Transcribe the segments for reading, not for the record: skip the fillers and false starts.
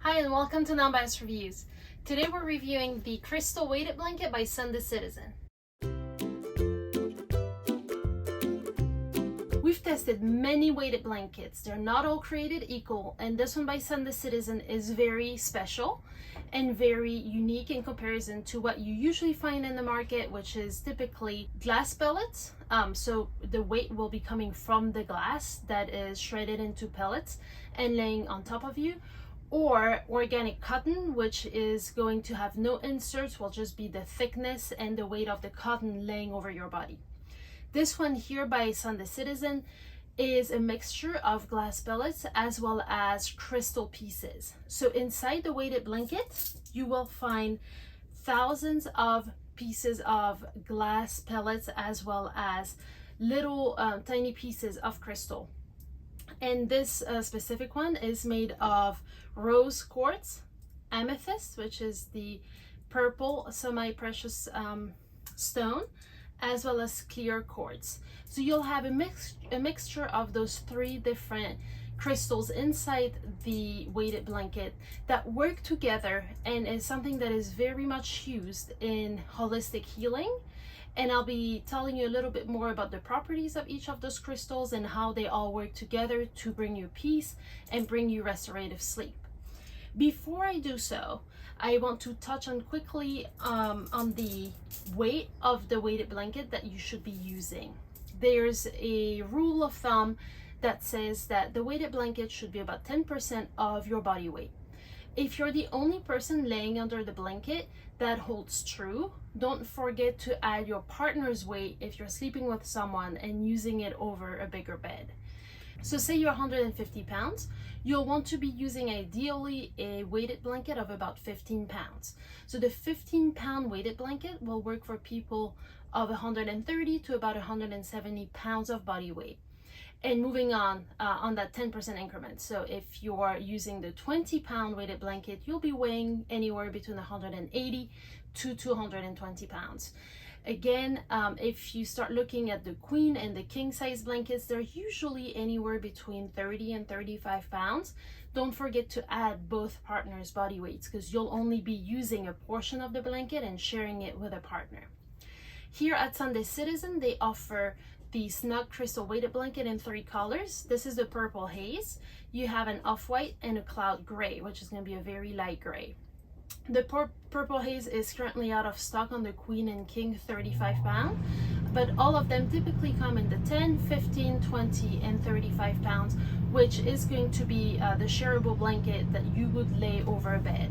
Hi and welcome to Non-Biased Reviews. Today we're reviewing the Crystal Weighted Blanket by Sun the Citizen. We've tested many weighted blankets. They're not all created equal, and this one by Sun the Citizen is very special and very unique in comparison to what you usually find in the market, which is typically glass pellets. So the weight will be coming from the glass that is shredded into pellets and laying on top of you, or organic cotton, which is going to have no inserts, will just be the thickness and the weight of the cotton laying over your body. This one here by Sun the Citizen is a mixture of glass pellets as well as crystal pieces. So inside the weighted blanket, you will find thousands of pieces of glass pellets as well as little tiny pieces of crystal. And this specific one is made of rose quartz, amethyst, which is the purple semi-precious stone, as well as clear quartz. So you'll have a mixture of those three different crystals inside the weighted blanket that work together and is something that is very much used in holistic healing. And I'll be telling you a little bit more about the properties of each of those crystals and how they all work together to bring you peace and bring you restorative sleep. Before I do so, I want to touch on quickly on the weight of the weighted blanket that you should be using. There's a rule of thumb that says that the weighted blanket should be about 10% of your body weight. If you're the only person laying under the blanket, that holds true. Don't forget to add your partner's weight if you're sleeping with someone and using it over a bigger bed. So say you're 150 pounds, you'll want to be using ideally a weighted blanket of about 15 pounds. So the 15-pound weighted blanket will work for people of 130 to about 170 pounds of body weight. And moving on that 10% increment. So if you're using the 20-pound weighted blanket, you'll be weighing anywhere between 180 to 220 pounds. Again, if you start looking at the queen and the king size blankets, they're usually anywhere between 30 and 35 pounds. Don't forget to add both partners' body weights because you'll only be using a portion of the blanket and sharing it with a partner. Here at Sun the Citizen, they offer the Snug Crystal Weighted Blanket in 3 colors. This is the purple haze. You have an off-white and a cloud gray, which is going to be a very light gray. The purple haze is currently out of stock on the queen and king 35 pound, but all of them typically come in the 10, 15, 20, and 35 pounds, which is going to be the shareable blanket that you would lay over a bed.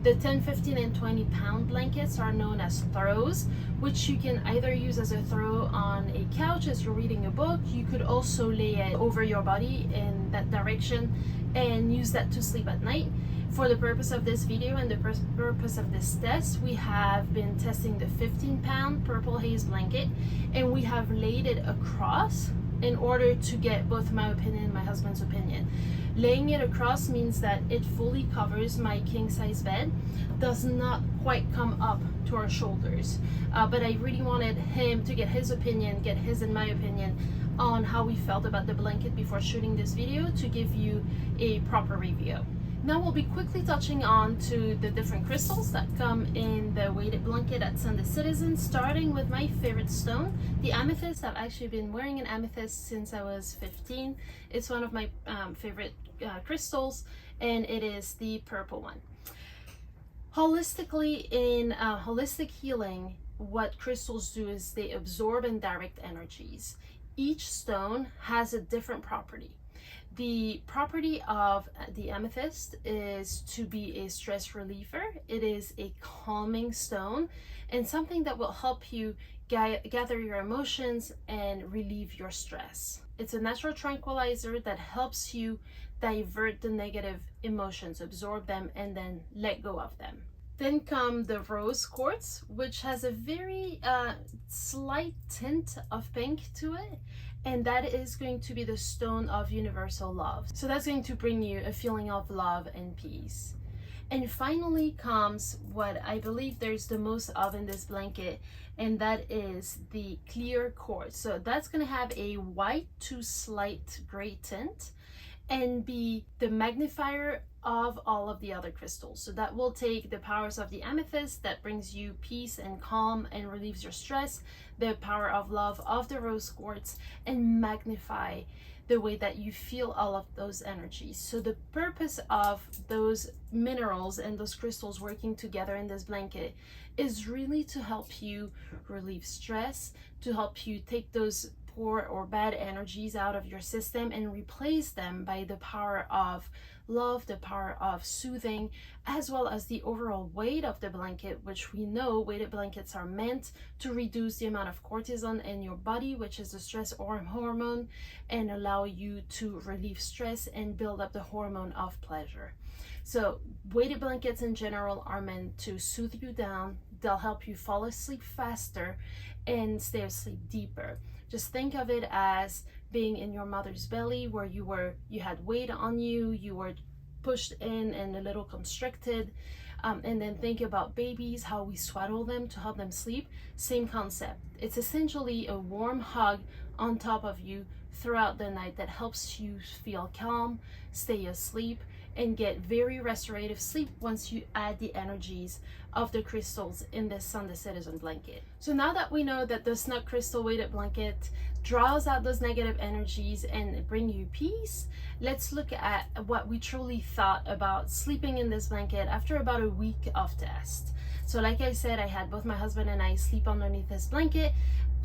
The 10, 15, and 20-pound blankets are known as throws, which you can either use as a throw on a couch as you're reading a book. You could also lay it over your body in that direction and use that to sleep at night. For the purpose of this video and the purpose of this test, we have been testing the 15-pound purple haze blanket, and we have laid it across in order to get both my opinion and my husband's opinion. Laying it across means that it fully covers my king size bed, does not quite come up to our shoulders. But I really wanted him to get his opinion, get his and my opinion on how we felt about the blanket before shooting this video to give you a proper review. Now we'll be quickly touching on to the different crystals that come in the weighted blanket at Sun the Citizen, starting with my favorite stone, the amethyst. I've actually been wearing an amethyst since I was 15. It's one of my favorite crystals, and it is the purple one. Holistically, in holistic healing, what crystals do is they absorb and direct energies. Each stone has a different property. The property of the amethyst is to be a stress reliever. It is a calming stone and something that will help you gather your emotions and relieve your stress. It's a natural tranquilizer that helps you divert the negative emotions, absorb them, and then let go of them. Then come the rose quartz, which has a very slight tint of pink to it, and that is going to be the stone of universal love. So that's going to bring you a feeling of love and peace. And finally comes what I believe there's the most of in this blanket, and that is the clear quartz. So that's going to have a white to slight gray tint, and be the magnifier of all of the other crystals. So that will take the powers of the amethyst that brings you peace and calm and relieves your stress, the power of love of the rose quartz, and magnify the way that you feel all of those energies. So the purpose of those minerals and those crystals working together in this blanket is really to help you relieve stress, to help you take those poor or bad energies out of your system and replace them by the power of love, the power of soothing, as well as the overall weight of the blanket, which we know weighted blankets are meant to reduce the amount of cortisol in your body, which is the stress hormone, and allow you to relieve stress and build up the hormone of pleasure. So weighted blankets in general are meant to soothe you down. They'll help you fall asleep faster and stay asleep deeper. Just think of it as being in your mother's belly, where you had weight on you, you were pushed in and a little constricted. And then think about babies, how we swaddle them to help them sleep. Same concept. It's essentially a warm hug on top of you throughout the night that helps you feel calm, stay asleep, and get very restorative sleep once you add the energies of the crystals in this Sun the Citizen blanket. So now that we know that the Snug crystal weighted blanket draws out those negative energies and bring you peace, let's look at what we truly thought about sleeping in this blanket after about a week of test. So like I said, I had both my husband and I sleep underneath this blanket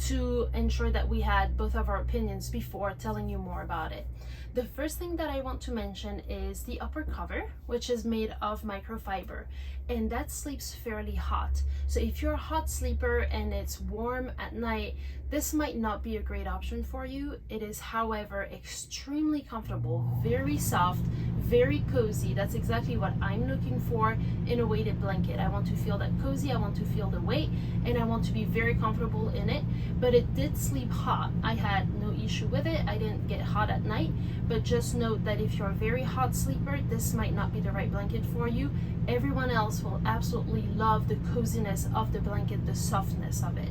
to ensure that we had both of our opinions before telling you more about it. The first thing that I want to mention is the upper cover, which is made of microfiber, and that sleeps fairly hot. So if you're a hot sleeper and it's warm at night, this might not be a great option for you. It is, however, extremely comfortable, very soft, very cozy. That's exactly what I'm looking for in a weighted blanket. I want to feel that cozy, I want to feel the weight, and I want to be very comfortable in it. But it did sleep hot. I had no issue with it. I didn't get hot at night, but just note that if you're a very hot sleeper, this might not be the right blanket for you. Everyone else will absolutely love the coziness of the blanket, the softness of it.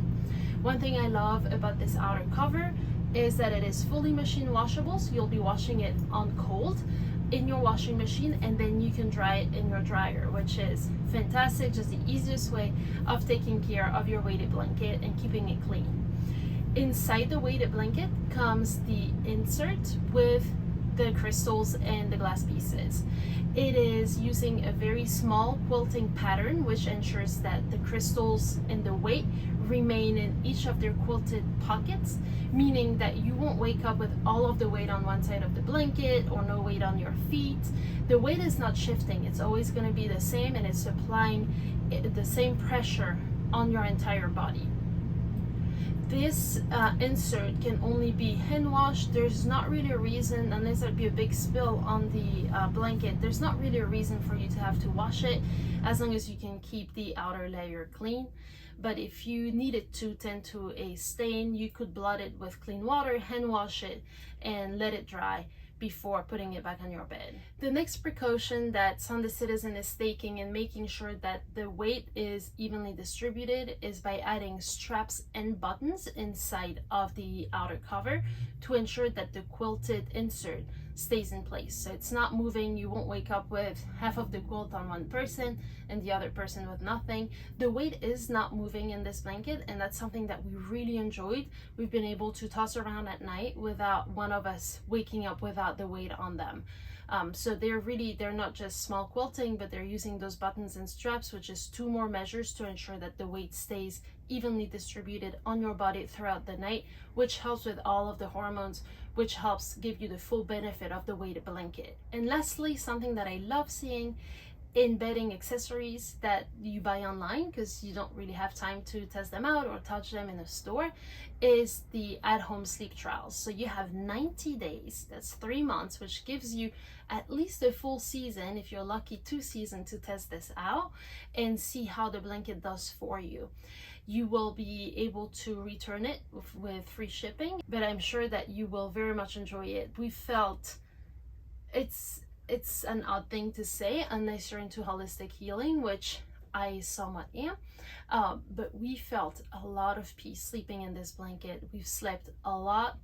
One thing I love about this outer cover is that it is fully machine washable, so you'll be washing it on cold in your washing machine, and then you can dry it in your dryer, which is fantastic. Just the easiest way of taking care of your weighted blanket and keeping it clean. Inside the weighted blanket comes the insert with the crystals and the glass pieces. It is using a very small quilting pattern, which ensures that the crystals and the weight remain in each of their quilted pockets, meaning that you won't wake up with all of the weight on one side of the blanket or no weight on your feet. The weight is not shifting. It's always going to be the same, and it's applying the same pressure on your entire body. This insert can only be hand washed. There's not really a reason, unless there'd be a big spill on the blanket, there's not really a reason for you to have to wash it, as long as you can keep the outer layer clean. But if you need it to tend to a stain, you could blot it with clean water, hand wash it, and let it dry before putting it back on your bed. The next precaution that Sun the Citizen is taking in making sure that the weight is evenly distributed is by adding straps and buttons inside of the outer cover to ensure that the quilted insert stays in place. So it's not moving. You won't wake up with half of the quilt on one person and the other person with nothing. The weight is not moving in this blanket, and that's something that we really enjoyed. We've been able to toss around at night without one of us waking up without the weight on them. So they're not just small quilting, but they're using those buttons and straps, which is 2 more measures to ensure that the weight stays evenly distributed on your body throughout the night, which helps with all of the hormones, which helps give you the full benefit of the weighted blanket. And lastly, something that I love seeing in bedding accessories that you buy online, because you don't really have time to test them out or touch them in a store, is the at-home sleep trials. So you have 90 days, that's 3 months, which gives you at least a full season, if you're lucky 2 seasons, to test this out and see how the blanket does for you. You will be able to return it with free shipping, but I'm sure that you will very much enjoy it. We felt it's an odd thing to say unless you're into holistic healing, which I somewhat am, but we felt a lot of peace sleeping in this blanket. We've slept a lot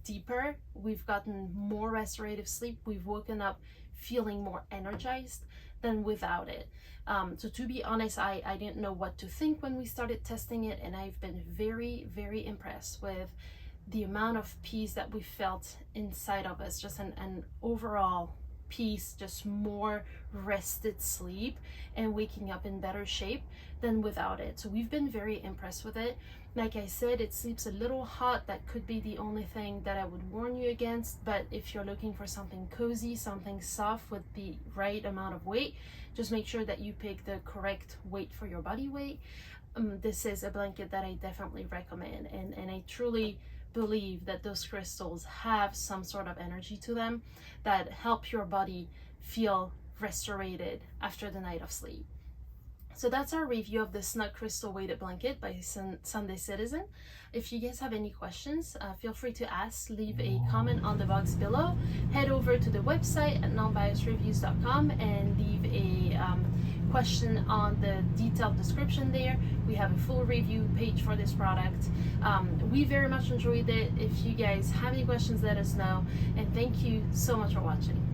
deeper. We've gotten more restorative sleep. We've woken up feeling more energized than without it. So to be honest, I didn't know what to think when we started testing it, and I've been very, very impressed with the amount of peace that we felt inside of us, just an overall peace, just more rested sleep and waking up in better shape than without it. So we've been very impressed with it. Like I said, it sleeps a little hot. That could be the only thing that I would warn you against, but if you're looking for something cozy, something soft with the right amount of weight, just make sure that you pick the correct weight for your body weight. This is a blanket that I definitely recommend, and I truly believe that those crystals have some sort of energy to them that help your body feel restorated after the night of sleep. So that's our review of the Snug Crystal Weighted Blanket by Sunday Citizen. If you guys have any questions, feel free to ask, leave a comment on the box below. Head over to the website at nonbiasreviews.com and leave a question on the detailed description there. We have a full review page for this product. We very much enjoyed it. If you guys have any questions, let us know. And thank you so much for watching.